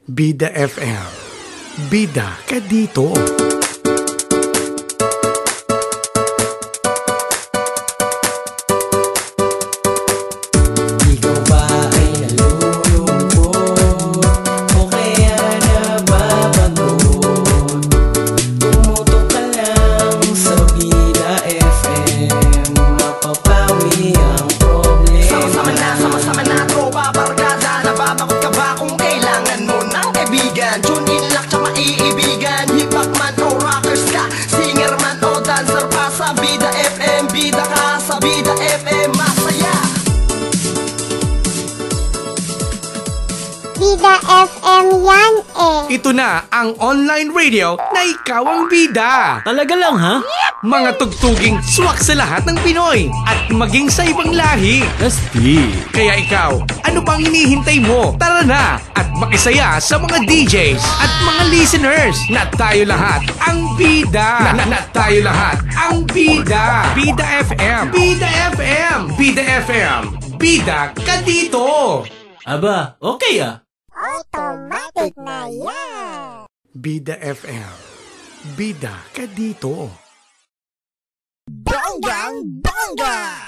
Bida FM. Bida ka dito. Ikaw ba ay nalulungkot o kaya napapagod? Tumutok ka lang sa Bida FM, mapapawi ang problema. Sama-sama na, tropa, barkada. Nababagot ka ba kung kailangan mo ng kaibigan? Tune in lang sa maiibigan. Hip-hop man o rockers ka, singer man o dancer pa, sa Bida FM. Bida ka sa Bida FM, masaya. Bida FM yan eh. Ito na ang online radio na ikaw ang bida. Talaga lang ha? Mga tugtuging swak sa lahat ng Pinoy at maging sa ibang lahi. Asti. Kaya ikaw, ano bang hinihintay mo? Tara na at makisaya sa mga DJs at mga listeners na tayo lahat ang bida. Na tayo lahat ang bida. Bida FM. Bida FM. Bida FM. Bida ka dito. Aba, okay ah. Automatic na yan. Bida FM. Bida ka dito. Bonggang bongga.